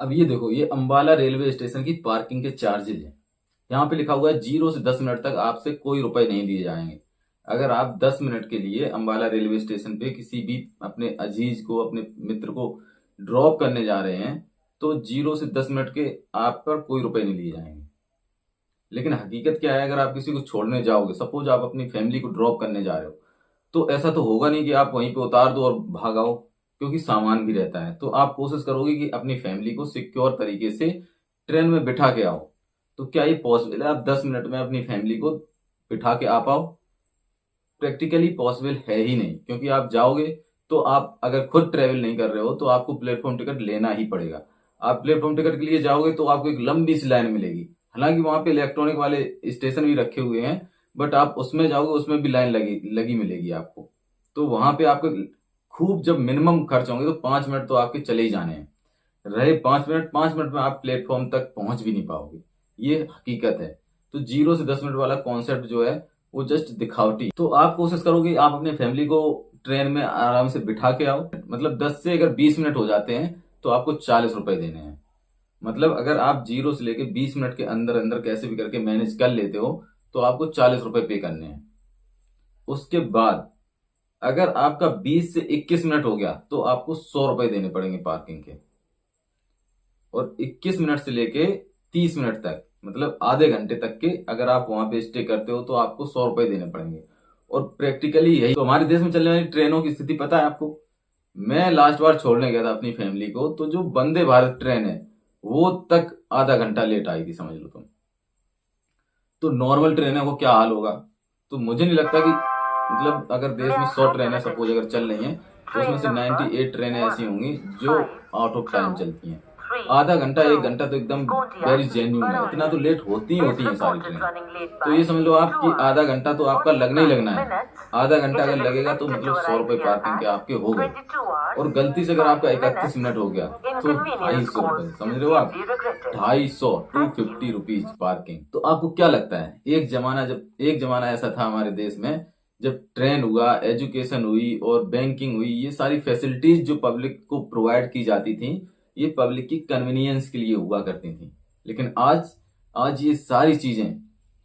अब ये देखो, ये अंबाला रेलवे स्टेशन की पार्किंग के चार्जेज है। यहाँ पे लिखा हुआ है 0 से 10 मिनट तक आपसे कोई रुपए नहीं लिए जाएंगे। अगर आप 10 मिनट के लिए अंबाला रेलवे स्टेशन पे किसी भी अपने अजीज को, अपने मित्र को ड्रॉप करने जा रहे हैं, तो 0 से 10 मिनट के आप पर कोई रुपए नहीं लिए जाएंगे। लेकिन हकीकत क्या है, अगर आप किसी को छोड़ने जाओगे, सपोज आप अपनी फैमिली को ड्रॉप करने जा रहे हो, तो ऐसा तो होगा नहीं कि आप वहीं पे उतार दो और भागाओ, क्योंकि सामान भी रहता है। तो आप कोशिश करोगे कि अपनी फैमिली को सिक्योर तरीके से ट्रेन में बिठा के आओ। तो क्या ये पॉसिबल है आप 10 मिनट में अपनी फैमिली को बिठा के आ पाओ? प्रैक्टिकली पॉसिबल है ही नहीं, क्योंकि आप जाओगे तो आप अगर खुद ट्रेवल नहीं कर रहे हो तो आपको प्लेटफॉर्म टिकट लेना ही पड़ेगा। आप प्लेटफॉर्म टिकट के लिए जाओगे तो आपको एक लंबी सी लाइन मिलेगी। हालांकि वहां पे इलेक्ट्रॉनिक वाले स्टेशन भी रखे हुए हैं, बट आप उसमें जाओगे, उसमें भी लाइन लगी लगी मिलेगी आपको। तो वहां पे आपको खूब जब मिनिमम खर्च होंगे तो 5 मिनट तो आपके चले ही जाने हैं। रहे 5 मिनट, 5 मिनट में आप प्लेटफॉर्म तक पहुंच भी नहीं पाओगे। ये हकीकत है। तो 0 से 10 मिनट वाला कॉन्सेप्ट जो है वो जस्ट दिखावटी। तो आप कोशिश करोगे आप अपने फैमिली को ट्रेन में आराम से बिठा के आओ। मतलब 10 से अगर 20 मिनट हो जाते हैं तो आपको 40 रुपए देने हैं। मतलब अगर आप 0 से लेके 20 मिनट के अंदर अंदर कैसे भी करके मैनेज कर लेते हो तो आपको 40 रुपए पे करने हैं। उसके बाद अगर आपका 20 से 21 मिनट हो गया तो आपको 100 रुपए देने पड़ेंगे पार्किंग के। और 21 मिनट से लेके 30 मिनट तक, मतलब आधे घंटे तक के अगर आप वहां पे स्टे करते हो तो आपको 100 रुपए देने पड़ेंगे। और प्रैक्टिकली यही तो हमारे देश में चलने वाली ट्रेनों की स्थिति पता है आपको? मैं लास्ट बार छोड़ने गया था अपनी फैमिली को, तो जो वंदे भारत ट्रेन है वो तक आधा घंटा लेट आई थी, समझ लो तुम। तो नॉर्मल ट्रेनों को क्या हाल होगा? तो मुझे नहीं लगता कि, मतलब अगर देश में 100 ट्रेनें सपोज अगर चल रही हैं तो उसमें से 98 ट्रेनें ऐसी होंगी जो आउट ऑफ टाइम चलती हैं। आधा घंटा 1 घंटा तो एकदम वेरी जेन्यून है, इतना तो लेट होती हैं सारी ट्रेन। तो ये समझ लो आप कि आधा घंटा तो आपका लगना ही लगना है। आधा घंटा अगर लगेगा तो मतलब 100 रुपए पार्किंग के आपके हो गए। और गलती से अगर आपका 31 मिनट हो गया तो 250 रुपए, समझ रहे हो आप? 250 पार्किंग। तो आपको क्या लगता है, एक जमाना ऐसा था हमारे देश में, जब ट्रेन हुआ, एजुकेशन हुई और बैंकिंग हुई, ये सारी फैसिलिटीज जो पब्लिक को प्रोवाइड की जाती थी, ये पब्लिक की कन्वीनियंस के लिए हुआ करती थी। लेकिन आज आज ये सारी चीजें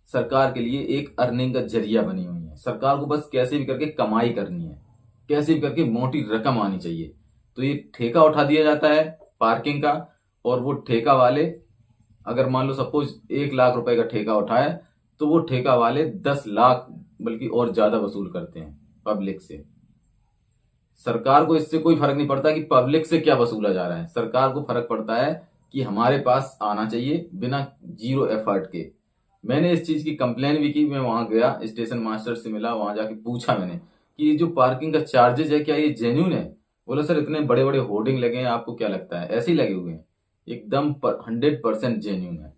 सरकार के लिए एक अर्निंग का जरिया बनी हुई है। सरकार को बस कैसे भी करके कमाई करनी है, कैसे भी करके मोटी रकम आनी चाहिए। तो ये ठेका उठा दिया जाता है पार्किंग का, और वो ठेका वाले, अगर मान लो सपोज 1 लाख रुपए का ठेका उठाया, तो वो ठेका वाले 10 लाख बल्कि और ज्यादा वसूल करते हैं पब्लिक से। सरकार को इससे कोई फर्क नहीं पड़ता कि पब्लिक से क्या वसूला जा रहा है। सरकार को फर्क पड़ता है कि हमारे पास आना चाहिए बिना जीरो एफर्ट के। मैंने इस चीज की कंप्लेन भी की। मैं वहां गया, स्टेशन मास्टर से मिला, वहां जाके पूछा मैंने कि ये जो पार्किंग का चार्जेज है क्या ये जेन्यून है? बोला सर इतने बड़े बड़े होर्डिंग लगे हैं, आपको क्या लगता है? ऐसे ही लगे हुए हैं, एकदम 100% जेन्यून है।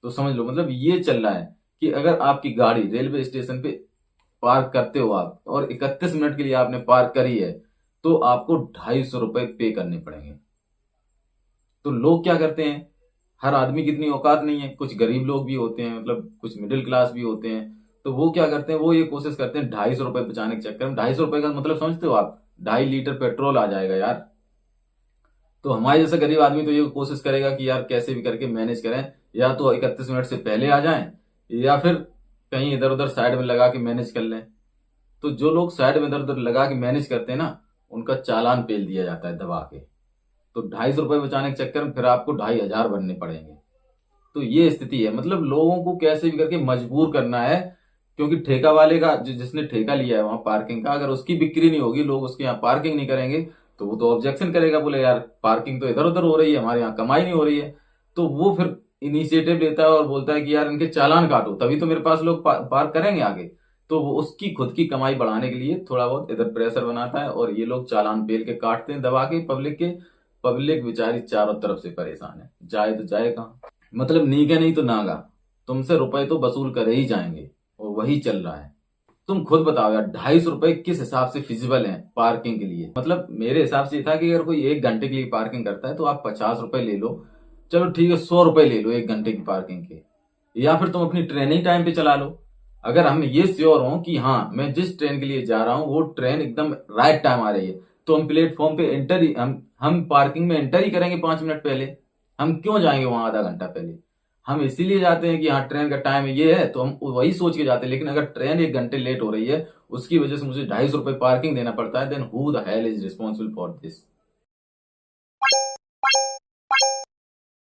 तो समझ लो, मतलब ये चल रहा है कि अगर आपकी गाड़ी रेलवे स्टेशन पे पार्क करते हो आप और 31 मिनट के लिए आपने पार्क करी है, तो आपको 250 रुपए पे करने पड़ेंगे। तो लोग क्या करते हैं, हर आदमी की इतनी औकात नहीं है, कुछ गरीब लोग भी होते हैं, मतलब कुछ मिडिल क्लास भी होते हैं। तो वो क्या करते हैं, वो ये कोशिश करते हैं 250 रुपए बचाने के चक्कर में। 250 रुपए का मतलब समझते हो आप? 2.5 लीटर पेट्रोल आ जाएगा यार। तो हमारे जैसा गरीब आदमी तो ये कोशिश करेगा कि यार कैसे भी करके मैनेज करें, या तो 31 मिनट से पहले आ जाएं, या फिर कहीं इधर उधर साइड में लगा के मैनेज कर लें। तो जो लोग साइड में इधर उधर लगा के मैनेज करते हैं ना, उनका चालान पेल दिया जाता है दबा के। तो 250 रुपए बचाने के चक्कर में फिर आपको 2,500 भरने पड़ेंगे। तो ये स्थिति है। मतलब लोगों को कैसे भी करके मजबूर करना है, क्योंकि ठेका वाले का जिसने ठेका लिया है वहां पार्किंग का, अगर उसकी बिक्री नहीं होगी, लोग उसके यहाँ पार्किंग नहीं करेंगे, तो वो तो ऑब्जेक्शन करेगा, बोले यार पार्किंग तो इधर उधर हो रही है, हमारे यहाँ कमाई नहीं हो रही है। तो वो फिर इनिशिएटिव लेता है और बोलता है कि यार इनके चालान काटो, तभी तो मेरे पास लोग पार्क करेंगे आगे। तो वो उसकी खुद की कमाई बढ़ाने के लिए थोड़ा बहुत इधर प्रेशर बनाता है, और ये लोग चालान पेल के काटते हैं दबा के पब्लिक के। पब्लिक बेचारी चारों तरफ से परेशान है, जाए तो जाए कहाँ? मतलब नीगे नहीं तो नागा, तुमसे रुपए तो वसूल करे ही जाएंगे, और वही चल रहा है। तुम खुद बताओ यार, 250 रुपए किस हिसाब से फिजिबल है पार्किंग के लिए? मतलब मेरे हिसाब से ये था कि अगर कोई 1 घंटे के लिए पार्किंग करता है तो आप 50 रुपए ले लो, चलो ठीक है, 100 रुपए ले लो 1 घंटे की पार्किंग के, या फिर तुम अपनी ट्रेन ही टाइम पे चला लो। अगर हम ये श्योर हो कि हाँ मैं जिस ट्रेन के लिए जा रहा हूँ वो ट्रेन एकदम राइट टाइम आ रही है, तो हम प्लेटफॉर्म पे एंटर ही हम पार्किंग में एंटर ही करेंगे 5 मिनट पहले। हम क्यों जाएंगे वहां आधा घंटा पहले? हम इसीलिए जाते हैं कि हाँ ट्रेन का टाइम ये है, तो हम वही सोच के जाते हैं। लेकिन अगर ट्रेन 1 घंटे लेट हो रही है, उसकी वजह से मुझे 250 रुपये पार्किंग देना पड़ता है, then who the hell is responsible for this?